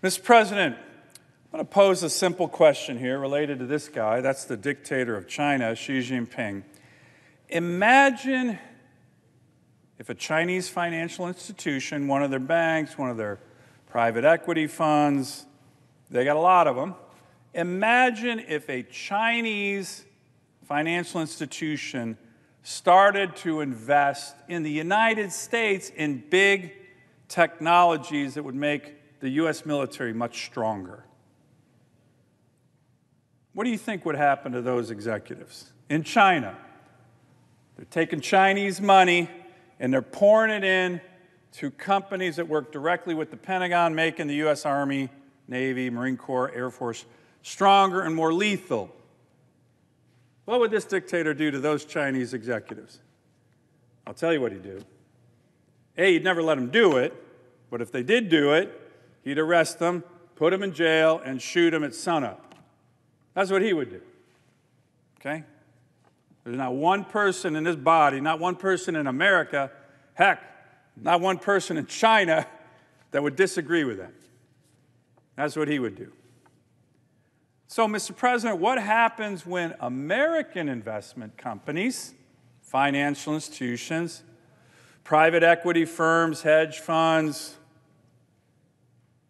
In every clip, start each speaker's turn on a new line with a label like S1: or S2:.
S1: Mr. President, I'm going to pose a simple question here related to this guy. That's the dictator of China, Xi Jinping. Imagine if a Chinese financial institution, one of their banks, one of their private equity funds, they got a lot of them. Imagine if a Chinese financial institution started to invest in the United States in big technologies that would make the U.S. military much stronger. What do you think would happen to those executives in China? They're taking Chinese money and they're pouring it in to companies that work directly with the Pentagon, making the U.S. Army, Navy, Marine Corps, Air Force stronger and more lethal. What would this dictator do to those Chinese executives? I'll tell you what he'd do. A, he'd never let them do it, but if they did do it, he'd arrest them, put them in jail, and shoot them at sunup. That's what he would do. Okay? There's not one person in this body, not one person in America, heck, not one person in China that would disagree with that. That's what he would do. So, Mr. President, what happens when American investment companies, financial institutions, private equity firms, hedge funds,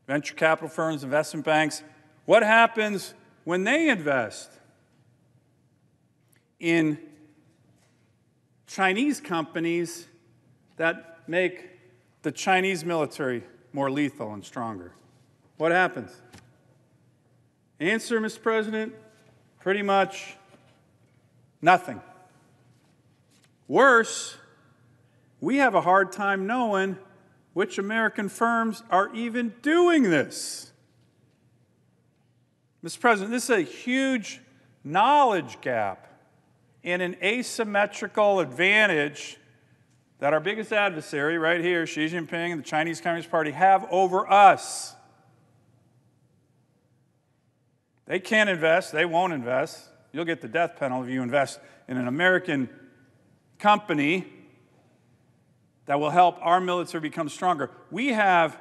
S1: venture capital firms, investment banks, what happens when they invest in Chinese companies that make the Chinese military more lethal and stronger? What happens? Answer, Mr. President, pretty much nothing. Worse, we have a hard time knowing which American firms are even doing this. Mr. President, this is a huge knowledge gap and an asymmetrical advantage that our biggest adversary right here, Xi Jinping and the Chinese Communist Party, have over us. They can't invest. They won't invest. You'll get the death penalty if you invest in an American company that will help our military become stronger. We have,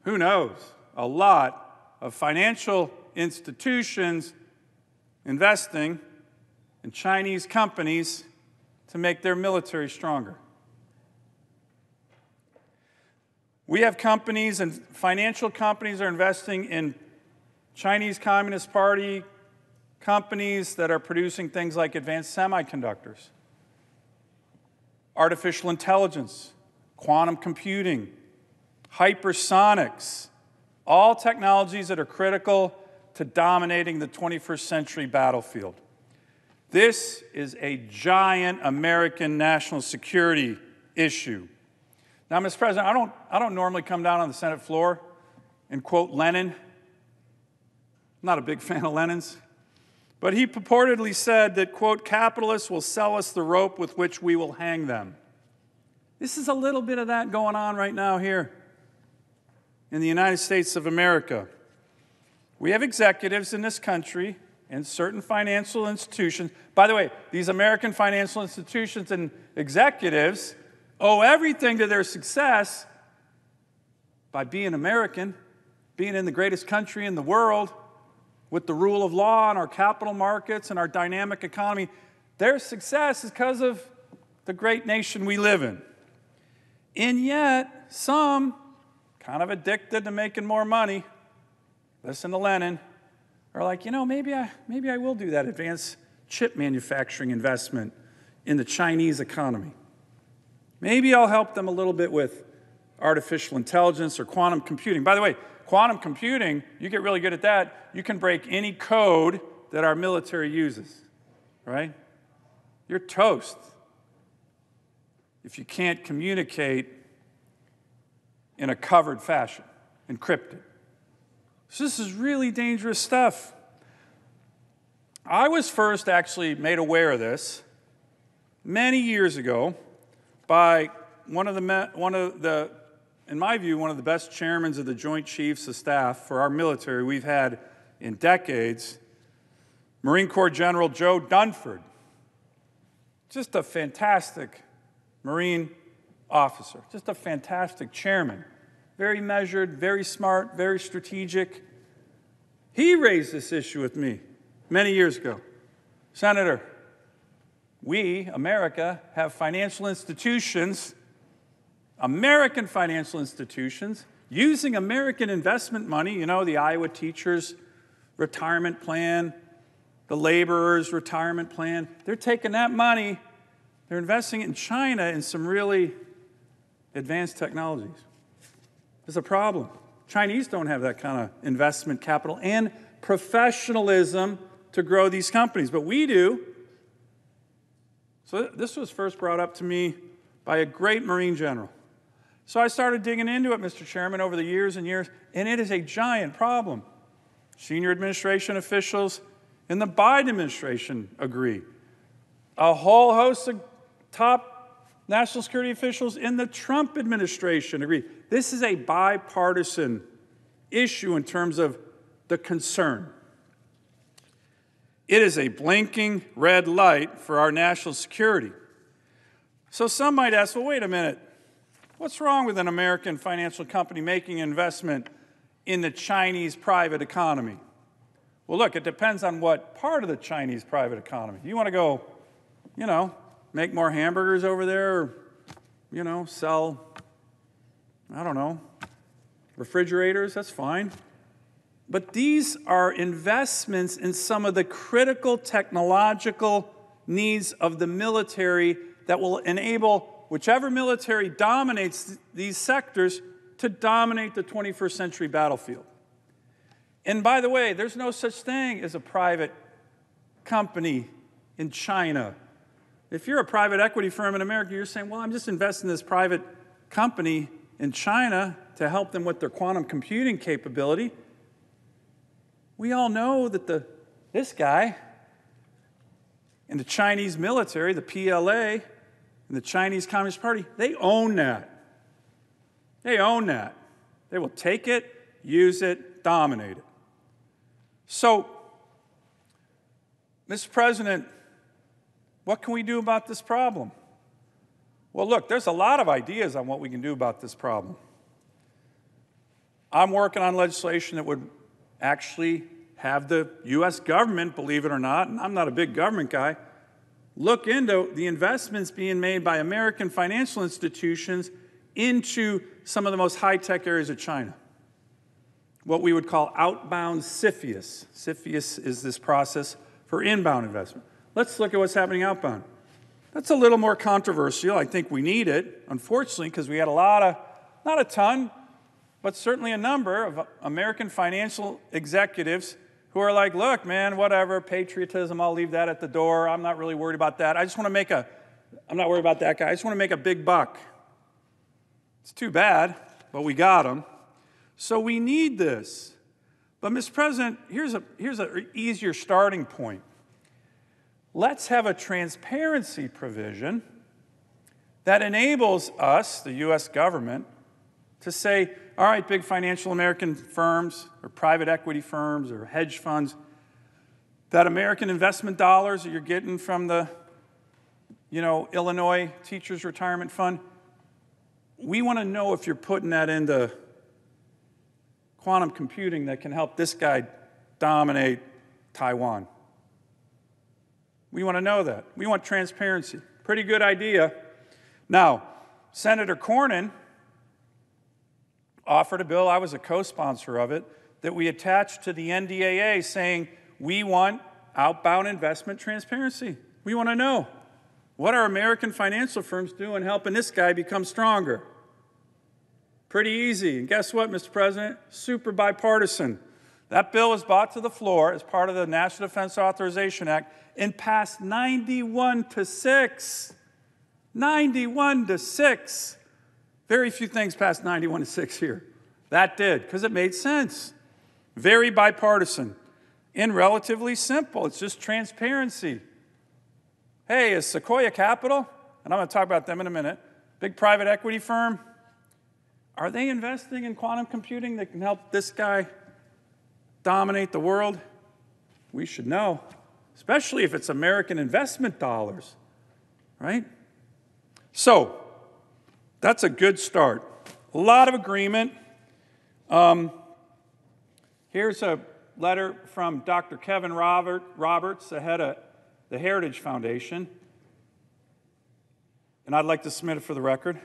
S1: who knows, a lot of financial institutions investing in Chinese companies to make their military stronger. We have companies and financial companies are investing in Chinese Communist Party companies that are producing things like advanced semiconductors, artificial intelligence, quantum computing, hypersonics, all technologies that are critical to dominating the 21st century battlefield. This is a giant American national security issue. Now, Mr. President, I don't normally come down on the Senate floor and quote Lenin. I'm not a big fan of Lenin's. But he purportedly said that, quote, capitalists will sell us the rope with which we will hang them. This is a little bit of that going on right now here in the United States of America. We have executives in this country and certain financial institutions. By the way, these American financial institutions and executives owe everything to their success by being American, being in the greatest country in the world, with the rule of law and our capital markets and our dynamic economy. Their success is because of the great nation we live in. And yet, some, kind of addicted to making more money, listen to Lenin, are like, maybe I will do that advanced chip manufacturing investment in the Chinese economy. Maybe I'll help them a little bit with artificial intelligence or quantum computing. By the way, quantum computing, you get really good at that, you can break any code that our military uses, right? You're toast if you can't communicate in a covered fashion, encrypted. So this is really dangerous stuff. I was first actually made aware of this many years ago by one of the in my view, one of the best chairmen of the Joint Chiefs of Staff for our military we've had in decades, Marine Corps General Joe Dunford. Just a fantastic Marine officer, just a fantastic chairman. very measured, very smart, very strategic. He raised this issue with me many years ago. Senator, we, America, have financial institutions, American financial institutions, using American investment money, you know, the Iowa teachers' retirement plan, the laborers' retirement plan. They're taking that money, they're investing it in China in some really advanced technologies. There's a problem. Chinese don't have that kind of investment capital and professionalism to grow these companies, but we do. So this was first brought up to me by a great Marine general. So I started digging into it, Mr. Chairman, over the years and years, and it is a giant problem. Senior administration officials in the Biden administration agree. A whole host of top national security officials in the Trump administration agree. This is a bipartisan issue in terms of the concern. It is a blinking red light for our national security. So some might ask, well, wait a minute. What's wrong with an American financial company making an investment in the Chinese private economy? Well, look, it depends on what part of the Chinese private economy. You want to go, you know, make more hamburgers over there, or, you know, sell, I don't know, refrigerators, that's fine. But these are investments in some of the critical technological needs of the military that will enable whichever military dominates these sectors to dominate the 21st century battlefield. And by the way, there's no such thing as a private company in China. If you're a private equity firm in America, you're saying, well, I'm just investing in this private company in China to help them with their quantum computing capability. We all know that this guy in the Chinese military, the PLA, and the Chinese Communist Party, they own that. They own that. They will take it, use it, dominate it. So, Mr. President, what can we do about this problem? Well, look, there's a lot of ideas on what we can do about this problem. I'm working on legislation that would actually have the U.S. government, believe it or not, and I'm not a big government guy, look into the investments being made by American financial institutions into some of the most high-tech areas of China. What we would call outbound CFIUS. CFIUS is this process for inbound investment. Let's look at what's happening outbound. That's a little more controversial. I think we need it, unfortunately, because we had not a ton, but certainly a number of American financial executives who are like, look, man, whatever, patriotism, I'll leave that at the door. I'm not really worried about that. I'm not worried about that guy. I just want to make a big buck. It's too bad, but we got him. So we need this. But, Mr. President, here's an easier starting point. Let's have a transparency provision that enables us, the U.S. government, to say, all right, big financial American firms or private equity firms or hedge funds, that American investment dollars that you're getting from the, Illinois Teachers Retirement Fund, we want to know if you're putting that into quantum computing that can help this guy dominate Taiwan. We want to know that. We want transparency. Pretty good idea. Now, Senator Cornyn offered a bill, I was a co-sponsor of it, that we attached to the NDAA saying we want outbound investment transparency. We want to know, what are American financial firms doing helping this guy become stronger? Pretty easy. And guess what, Mr. President? Super bipartisan. That bill was brought to the floor as part of the National Defense Authorization Act and passed 91-6. 91-6. Very few things passed 91-6 here. That did, because it made sense. Very bipartisan and relatively simple. It's just transparency. Hey, is Sequoia Capital, and I'm going to talk about them in a minute, big private equity firm, are they investing in quantum computing that can help this guy dominate the world? We should know, especially if it's American investment dollars, right? So, that's a good start. A lot of agreement. Here's a letter from Dr. Kevin Roberts, the head of the Heritage Foundation, and I'd like to submit it for the record.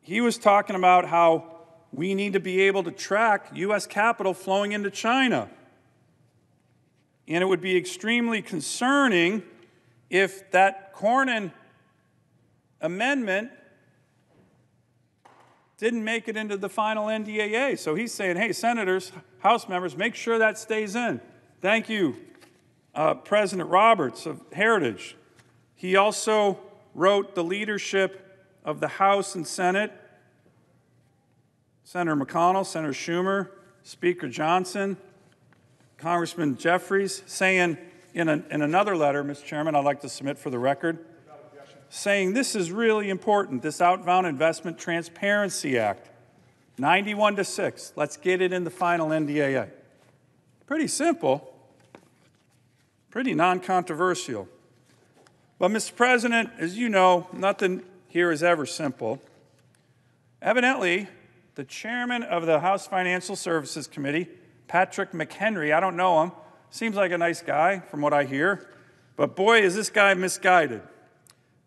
S1: He was talking about how we need to be able to track U.S. capital flowing into China. And it would be extremely concerning if that Cornyn amendment didn't make it into the final NDAA. So he's saying, hey, senators, House members, make sure that stays in. Thank you, President Roberts of Heritage. He also wrote the leadership of the House and Senate, Senator McConnell, Senator Schumer, Speaker Johnson, Congressman Jeffries, saying in another letter, Mr. Chairman, I'd like to submit for the record, saying this is really important, this Outbound Investment Transparency Act, 91-6. Let's get it in the final NDAA. Pretty simple, pretty non-controversial. But, Mr. President, as you know, nothing here is ever simple. Evidently, the chairman of the House Financial Services Committee, Patrick McHenry, I don't know him, seems like a nice guy from what I hear, but boy, is this guy misguided,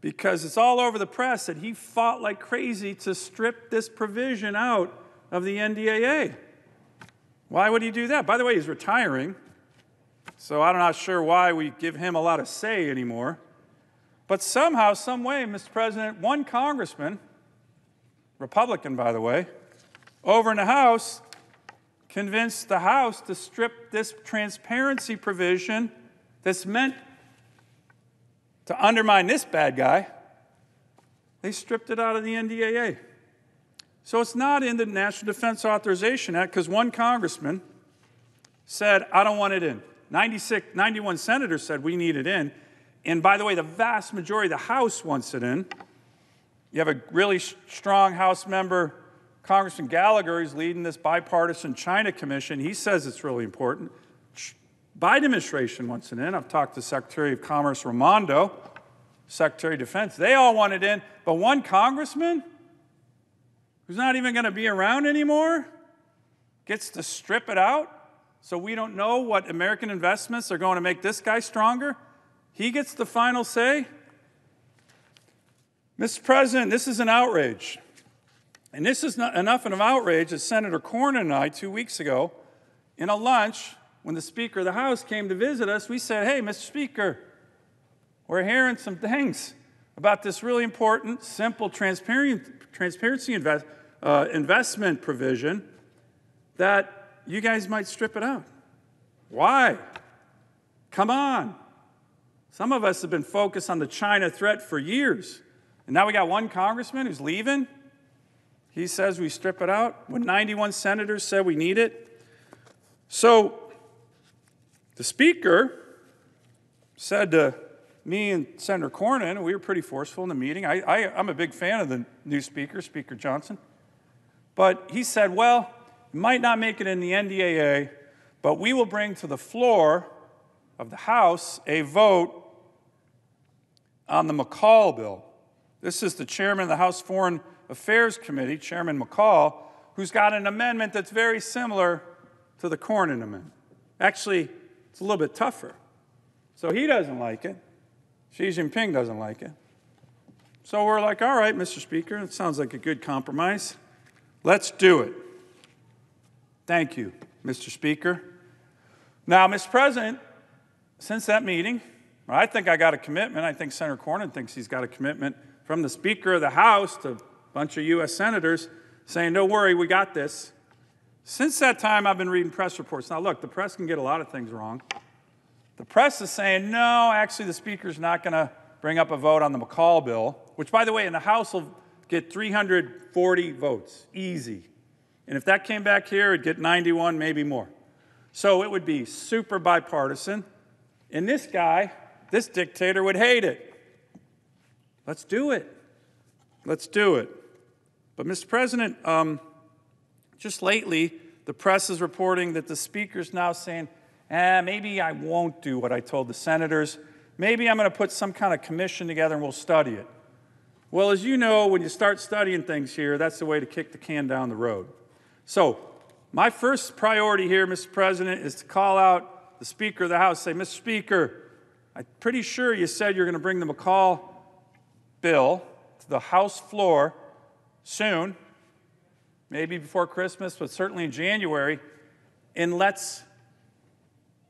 S1: because it's all over the press that he fought like crazy to strip this provision out of the NDAA. Why would he do that? By the way, he's retiring, so I'm not sure why we give him a lot of say anymore. But somehow, some way, Mr. President, one congressman, Republican, by the way, over in the House, convinced the House to strip this transparency provision that's meant to undermine this bad guy. They stripped it out of the NDAA. So it's not in the National Defense Authorization Act because one congressman said, I don't want it in. 91 senators said we need it in. And by the way, the vast majority of the House wants it in. You have a really strong House member, Congressman Gallagher, who's leading this bipartisan China commission. He says it's really important. Biden administration wants it in. I've talked to Secretary of Commerce Raimondo, Secretary of Defense. They all want it in. But one congressman who's not even going to be around anymore gets to strip it out so we don't know what American investments are going to make this guy stronger. He gets the final say. Mr. President, this is an outrage. And this is not enough of an outrage that Senator Cornyn and I, 2 weeks ago, in a lunch, when the Speaker of the House came to visit us, we said, hey, Mr. Speaker, we're hearing some things about this really important, simple transparency investment provision that you guys might strip it out. Why? Come on. Some of us have been focused on the China threat for years. And now we got one congressman who's leaving. He says we strip it out when 91 senators said we need it. So the Speaker said to me and Senator Cornyn, and we were pretty forceful in the meeting. I'm a big fan of the new Speaker, Speaker Johnson. But he said, well, we might not make it in the NDAA, but we will bring to the floor of the House a vote on the McCall bill. This is the chairman of the House Foreign Affairs Committee, Chairman McCall, who's got an amendment that's very similar to the Cornyn amendment. Actually, it's a little bit tougher. So he doesn't like it. Xi Jinping doesn't like it. So we're like, all right, Mr. Speaker, it sounds like a good compromise. Let's do it. Thank you, Mr. Speaker. Now, Mr. President, since that meeting, I think I got a commitment. I think Senator Cornyn thinks he's got a commitment from the Speaker of the House to a bunch of U.S. senators saying, don't worry, we got this. Since that time, I've been reading press reports. Now, look, the press can get a lot of things wrong. The press is saying, no, actually, the Speaker's not going to bring up a vote on the McCall bill, which, by the way, in the House will get 340 votes, easy. And if that came back here, it'd get 91, maybe more. So it would be super bipartisan. And this guy, this dictator, would hate it. Let's do it. Let's do it. But, Mr. President, just lately, the press is reporting that the Speaker's now saying, maybe I won't do what I told the senators. Maybe I'm going to put some kind of commission together and we'll study it. Well, as you know, when you start studying things here, that's the way to kick the can down the road. So, my first priority here, Mr. President, is to call out the Speaker of the House, say, Mr. Speaker, I'm pretty sure you said you're going to bring the McCall bill to the House floor soon, maybe before Christmas, but certainly in January, and let's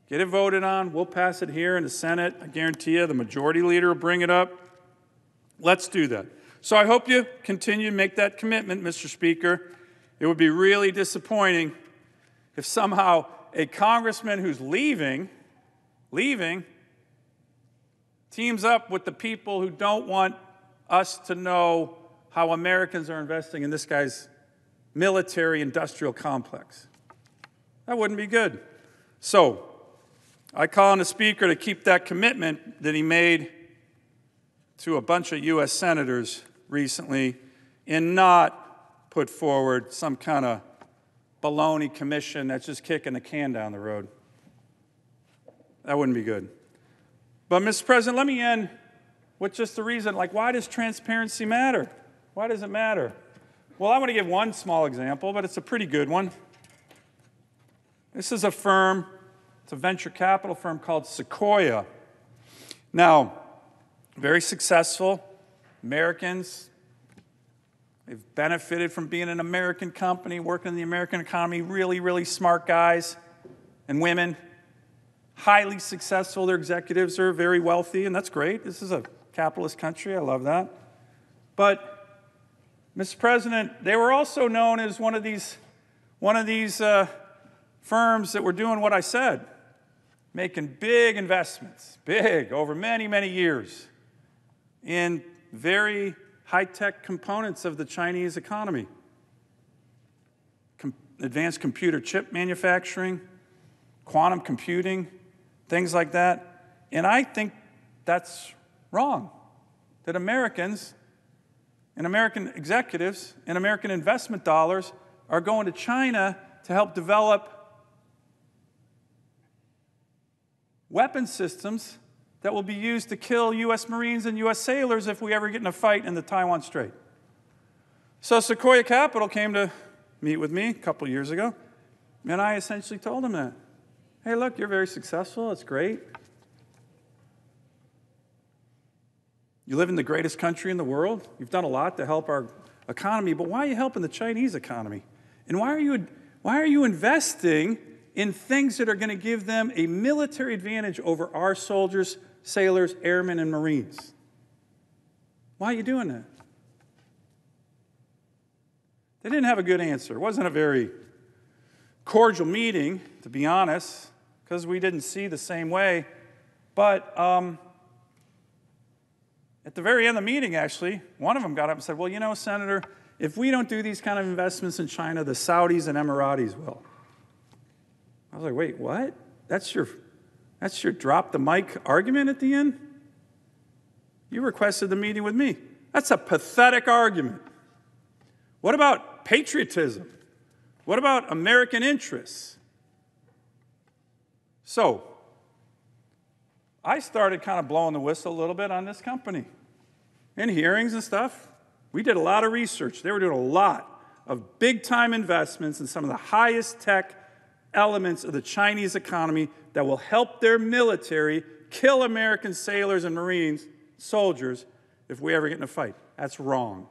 S1: get it voted on. We'll pass it here in the Senate. I guarantee you the majority leader will bring it up. Let's do that. So I hope you continue to make that commitment, Mr. Speaker. It would be really disappointing if somehow a congressman who's leaving, teams up with the people who don't want us to know how Americans are investing in this guy's military-industrial complex. That wouldn't be good. So I call on the Speaker to keep that commitment that he made to a bunch of U.S. senators recently and not put forward some kind of baloney commission that's just kicking the can down the road. That wouldn't be good. But, Mr. President, let me end with just the reason, like, why does transparency matter? Why does it matter? Well, I want to give one small example, but it's a pretty good one. This is a firm, it's a venture capital firm called Sequoia. Now, very successful. Americans, they've benefited from being an American company, working in the American economy, really, really smart guys and women, highly successful. Their executives are very wealthy, and that's great. This is a capitalist country. I love that. But, Mr. President, they were also known as one of these firms that were doing what I said, making big investments, big, over many, many years, in very high-tech components of the Chinese economy. Advanced computer chip manufacturing, quantum computing, things like that. And I think that's wrong, that Americans and American executives and American investment dollars are going to China to help develop weapon systems that will be used to kill U.S. Marines and U.S. sailors if we ever get in a fight in the Taiwan Strait. So Sequoia Capital came to meet with me a couple years ago, and I essentially told them that. Hey, look, you're very successful. It's great. You live in the greatest country in the world. You've done a lot to help our economy, but why are you helping the Chinese economy? And why are you investing in things that are going to give them a military advantage over our soldiers, sailors, airmen, and Marines? Why are you doing that? They didn't have a good answer. It wasn't a very cordial meeting, to be honest, because we didn't see the same way. But at the very end of the meeting, actually, one of them got up and said, well, you know, Senator, if we don't do these kind of investments in China, the Saudis and Emiratis will. I was like, wait, what? That's your drop the mic argument at the end? You requested the meeting with me. That's a pathetic argument. What about patriotism? What about American interests? So, I started kind of blowing the whistle a little bit on this company. In hearings and stuff, we did a lot of research. They were doing a lot of big-time investments in some of the highest tech elements of the Chinese economy that will help their military kill American sailors and Marines, soldiers, if we ever get in a fight. That's wrong.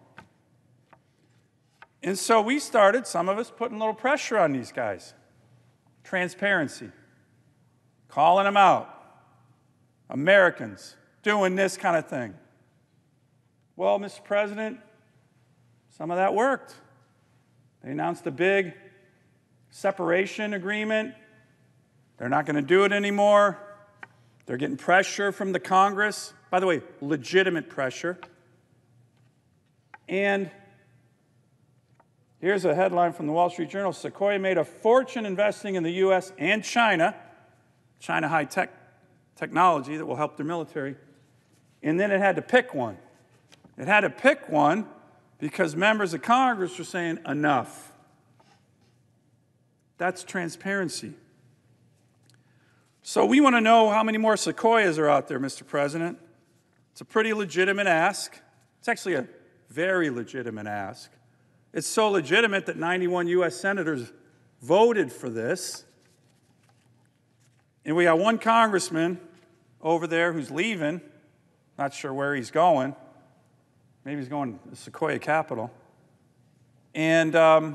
S1: And so we started, some of us, putting a little pressure on these guys. Transparency. Calling them out. Americans doing this kind of thing. Well, Mr. President, some of that worked. They announced a big separation agreement. They're not going to do it anymore. They're getting pressure from the Congress. By the way, legitimate pressure. And here's a headline from the Wall Street Journal. Sequoia made a fortune investing in the U.S. and China high-tech technology that will help their military. And then it had to pick one. It had to pick one because members of Congress were saying, enough. That's transparency. So we want to know how many more Sequoias are out there, Mr. President. It's a pretty legitimate ask. It's actually a very legitimate ask. It's so legitimate that 91 U.S. senators voted for this. And we got one congressman over there who's leaving, not sure where he's going. Maybe he's going to Sequoia Capitol. And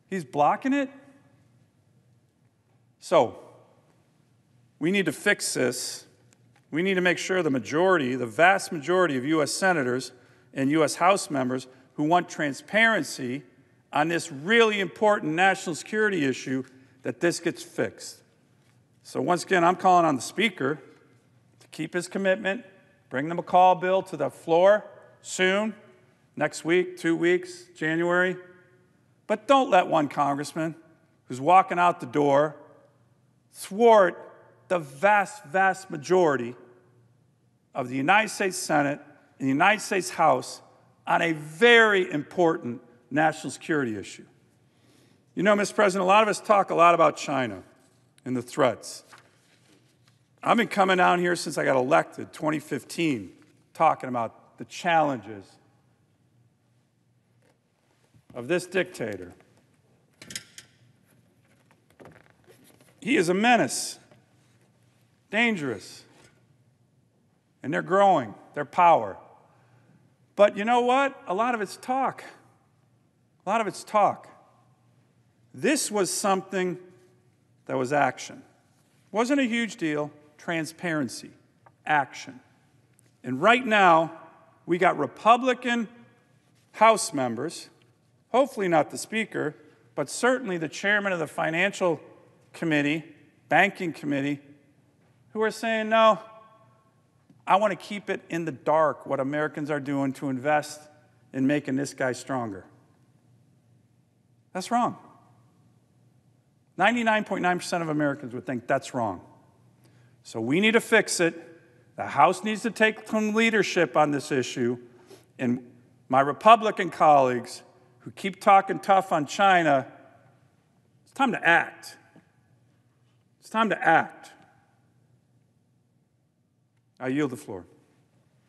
S1: he's blocking it. So we need to fix this. We need to make sure the majority, the vast majority of U.S. senators and U.S. House members who want transparency on this really important national security issue, that this gets fixed. So once again, I'm calling on the Speaker to keep his commitment, bring the McCall bill to the floor soon, next week, 2 weeks, January. But don't let one congressman who's walking out the door thwart the vast, vast majority of the United States Senate and the United States House on a very important national security issue. You know, Mr. President, a lot of us talk a lot about China and the threats. I've been coming down here since I got elected, 2015, talking about the challenges of this dictator. He is a menace, dangerous, and they're growing, their power. But you know what? A lot of it's talk. A lot of it's talk. This was something that was action. Wasn't a huge deal. Transparency, action. And right now, we got Republican House members, hopefully not the Speaker, but certainly the chairman of the Financial Committee, Banking Committee, who are saying, no, I want to keep it in the dark what Americans are doing to invest in making this guy stronger. That's wrong. 99.9% of Americans would think that's wrong. So we need to fix it. The House needs to take some leadership on this issue. And my Republican colleagues who keep talking tough on China, it's time to act. It's time to act. I yield the floor.